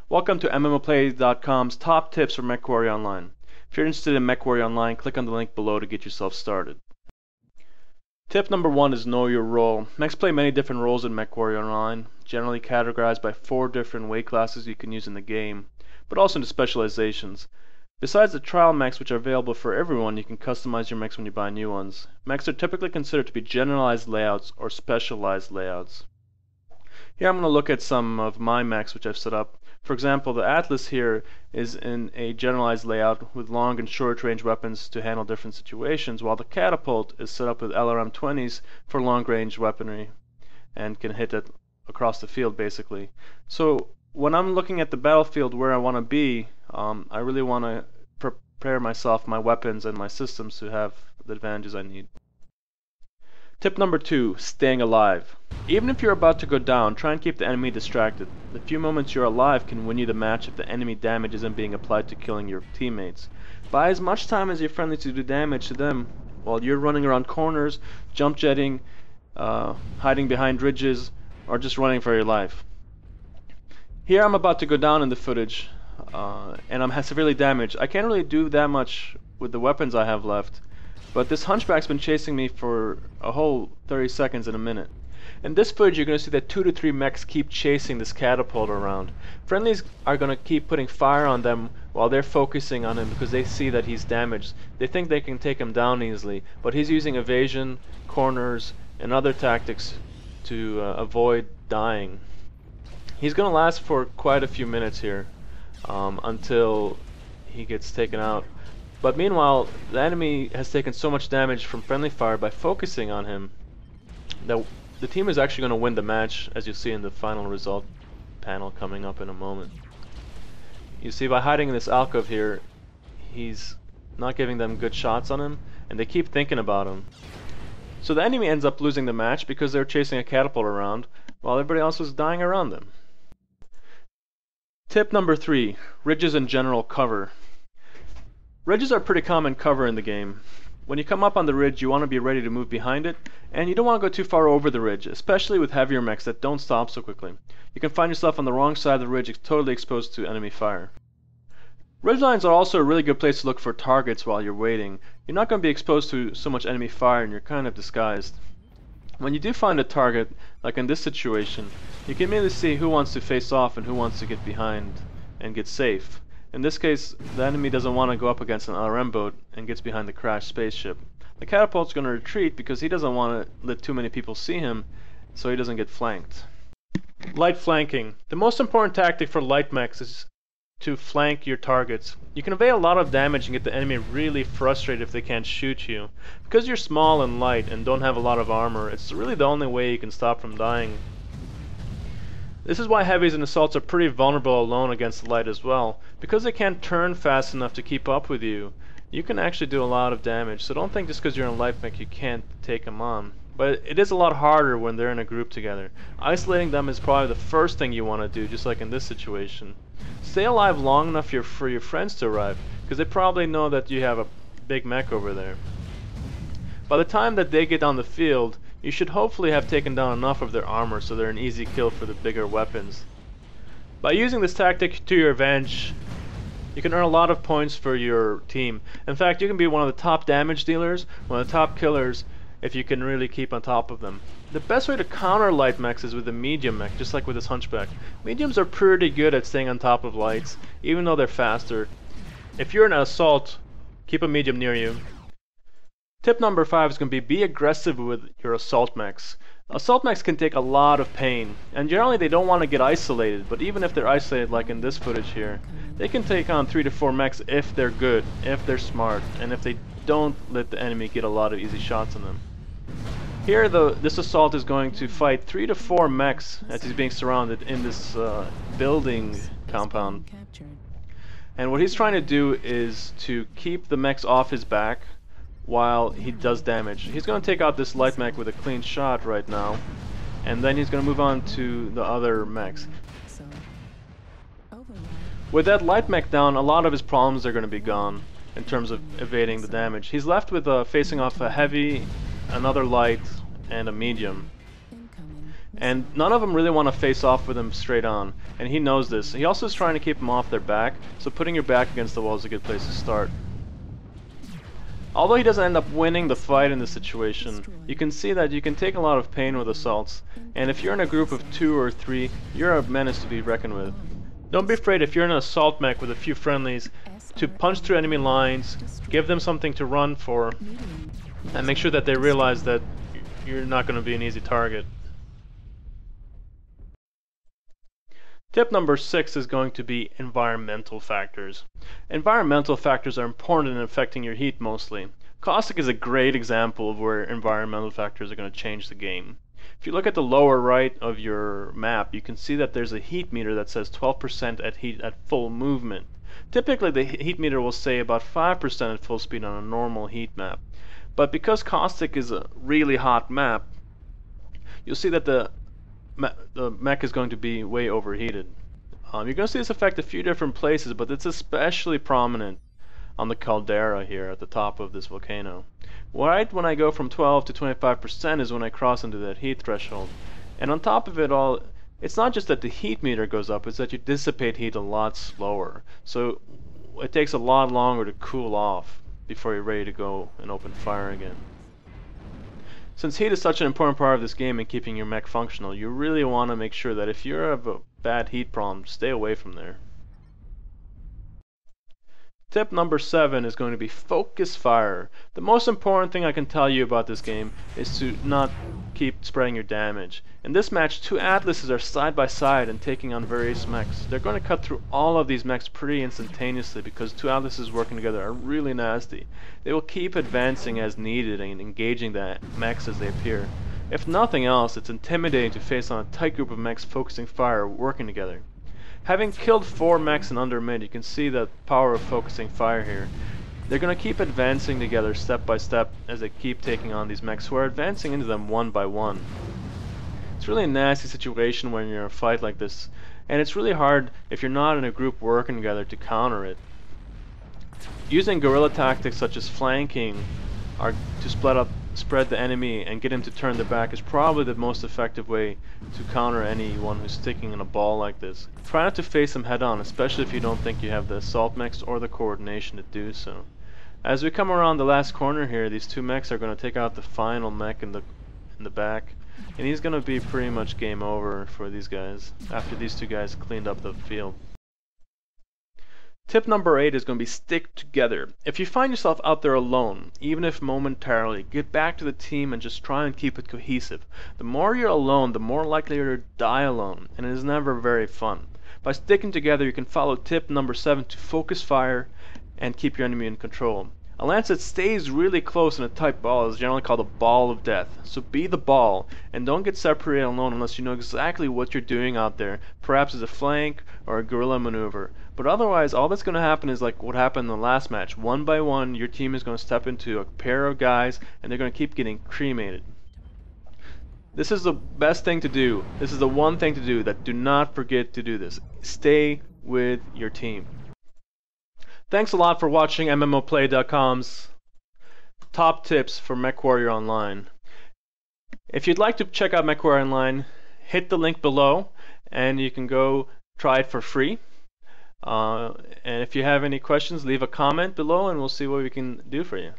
Welcome to MMOplay.com's top tips for Mechwarrior Online. If you're interested in Mechwarrior Online, click on the link below to get yourself started. Tip number 1 is know your role. Mechs play many different roles in Mechwarrior Online, generally categorized by 4 different weight classes you can use in the game, but also into specializations. Besides the trial mechs, which are available for everyone, you can customize your mechs when you buy new ones. Mechs are typically considered to be generalized layouts or specialized layouts. Here I'm going to look at some of my mechs which I've set up. For example, the Atlas here is in a generalized layout with long and short range weapons to handle different situations, while the Catapult is set up with LRM-20s for long range weaponry and can hit it across the field basically. So when I'm looking at the battlefield where I want to be, I really want to prepare myself, my weapons and my systems to have the advantages I need. Tip number 2, staying alive. Even if you're about to go down, try and keep the enemy distracted. The few moments you're alive can win you the match if the enemy damage isn't being applied to killing your teammates. Buy as much time as you're friendly to do damage to them while you're running around corners, jump jetting, hiding behind ridges, or just running for your life. Here I'm about to go down in the footage, and I'm severely damaged. I can't really do that much with the weapons I have left. But this hunchback's been chasing me for a whole 30 seconds in a minute. In this footage you're going to see that 2 to 3 mechs keep chasing this catapult around. Friendlies are going to keep putting fire on them while they're focusing on him because they see that he's damaged. They think they can take him down easily, but he's using evasion, corners, and other tactics to avoid dying. He's going to last for quite a few minutes here until he gets taken out. But meanwhile, the enemy has taken so much damage from friendly fire by focusing on him that the team is actually going to win the match, as you see in the final result panel coming up in a moment. You see, by hiding in this alcove here, he's not giving them good shots on him, and they keep thinking about him. So the enemy ends up losing the match because they're chasing a catapult around while everybody else was dying around them. Tip number 3, ridges and general cover. Ridges are pretty common cover in the game. When you come up on the ridge, you want to be ready to move behind it, and you don't want to go too far over the ridge, especially with heavier mechs that don't stop so quickly. You can find yourself on the wrong side of the ridge, totally exposed to enemy fire. Ridgelines are also a really good place to look for targets while you're waiting. You're not going to be exposed to so much enemy fire and you're kind of disguised. When you do find a target, like in this situation, you can immediately see who wants to face off and who wants to get behind and get safe. In this case, the enemy doesn't want to go up against an LRM boat and gets behind the crashed spaceship. The catapult's going to retreat because he doesn't want to let too many people see him, so he doesn't get flanked. Light flanking. The most important tactic for light mechs is to flank your targets. You can evade a lot of damage and get the enemy really frustrated if they can't shoot you. Because you're small and light and don't have a lot of armor, it's really the only way you can stop from dying. This is why heavies and assaults are pretty vulnerable alone against the light as well. Because they can't turn fast enough to keep up with you, you can actually do a lot of damage. So don't think just because you're in light mech you can't take them on. But it is a lot harder when they're in a group together. Isolating them is probably the first thing you want to do, just like in this situation. Stay alive long enough for your friends to arrive, because they probably know that you have a big mech over there. By the time that they get on the field, you should hopefully have taken down enough of their armor so they're an easy kill for the bigger weapons. By using this tactic to your advantage, you can earn a lot of points for your team. In fact, you can be one of the top damage dealers, one of the top killers, if you can really keep on top of them. The best way to counter light mechs is with a medium mech, just like with this hunchback. Mediums are pretty good at staying on top of lights, even though they're faster. If you're in an assault, keep a medium near you. Tip number 5 is going to be aggressive with your assault mechs. Assault mechs can take a lot of pain, and generally they don't want to get isolated, but even if they're isolated like in this footage here, they can take on 3 to 4 mechs if they're good, if they're smart, and if they don't let the enemy get a lot of easy shots on them. Here this assault is going to fight 3 to 4 mechs as he's being surrounded in this building compound. And what he's trying to do is to keep the mechs off his back while he does damage. He's going to take out this light mech with a clean shot right now, and then he's going to move on to the other mechs. With that light mech down, a lot of his problems are going to be gone in terms of evading the damage. He's left with facing off a heavy, another light, and a medium. And none of them really want to face off with him straight on, and he knows this. He also is trying to keep them off their back, so putting your back against the wall is a good place to start. Although he doesn't end up winning the fight in this situation, you can see that you can take a lot of pain with assaults, and if you're in a group of 2 or 3, you're a menace to be reckoned with. Don't be afraid if you're in an assault mech with a few friendlies to punch through enemy lines, give them something to run for, and make sure that they realize that you're not going to be an easy target. Tip number 6 is going to be environmental factors. Environmental factors are important in affecting your heat mostly. Caustic is a great example of where environmental factors are going to change the game. If you look at the lower right of your map, you can see that there's a heat meter that says 12% at full movement. Typically the heat meter will say about 5% at full speed on a normal heat map. But because Caustic is a really hot map, you'll see that the mech is going to be way overheated. You're going to see this effect a few different places, but it's especially prominent on the caldera here at the top of this volcano. Right when I go from 12 to 25% is when I cross into that heat threshold. And on top of it all, it's not just that the heat meter goes up, it's that you dissipate heat a lot slower. So it takes a lot longer to cool off before you're ready to go and open fire again. Since heat is such an important part of this game and keeping your mech functional, you really want to make sure that if you have a bad heat problem, stay away from there. Tip number 7 is going to be focus fire. The most important thing I can tell you about this game is to not keep spreading your damage. In this match, 2 Atlases are side by side and taking on various mechs. They're going to cut through all of these mechs pretty instantaneously because 2 Atlases working together are really nasty. They will keep advancing as needed and engaging the mechs as they appear. If nothing else, it's intimidating to face on a tight group of mechs focusing fire working together. Having killed 4 mechs in under mid, you can see the power of focusing fire here. They're going to keep advancing together step by step as they keep taking on these mechs who are advancing into them one by one. It's really a nasty situation when you're in a fight like this, and it's really hard if you're not in a group working together to counter it. Using guerrilla tactics such as flanking to spread the enemy and get him to turn their back is probably the most effective way to counter anyone who's sticking in a ball like this. Try not to face them head on, especially if you don't think you have the assault mechs or the coordination to do so. As we come around the last corner here, these 2 mechs are going to take out the final mech in the back, and he's going to be pretty much game over for these guys after these 2 guys cleaned up the field. Tip number 8 is going to be stick together. If you find yourself out there alone, even if momentarily, get back to the team and just try and keep it cohesive. The more you're alone, the more likely you're to die alone, and it is never very fun. By sticking together, you can follow tip number 7 to focus fire and keep your enemy in control. A lance that stays really close in a tight ball is generally called a ball of death. So be the ball, and don't get separated alone unless you know exactly what you're doing out there, perhaps as a flank or a guerrilla maneuver. But otherwise, all that's going to happen is like what happened in the last match. One by one, your team is going to step into a pair of guys, and they're going to keep getting cremated. This is the best thing to do. This is the one thing to do, that do not forget to do this. Stay with your team. Thanks a lot for watching MMOplay.com's top tips for Mechwarrior Online. If you'd like to check out Mechwarrior Online, hit the link below and you can go try it for free. And if you have any questions, leave a comment below and we'll see what we can do for you.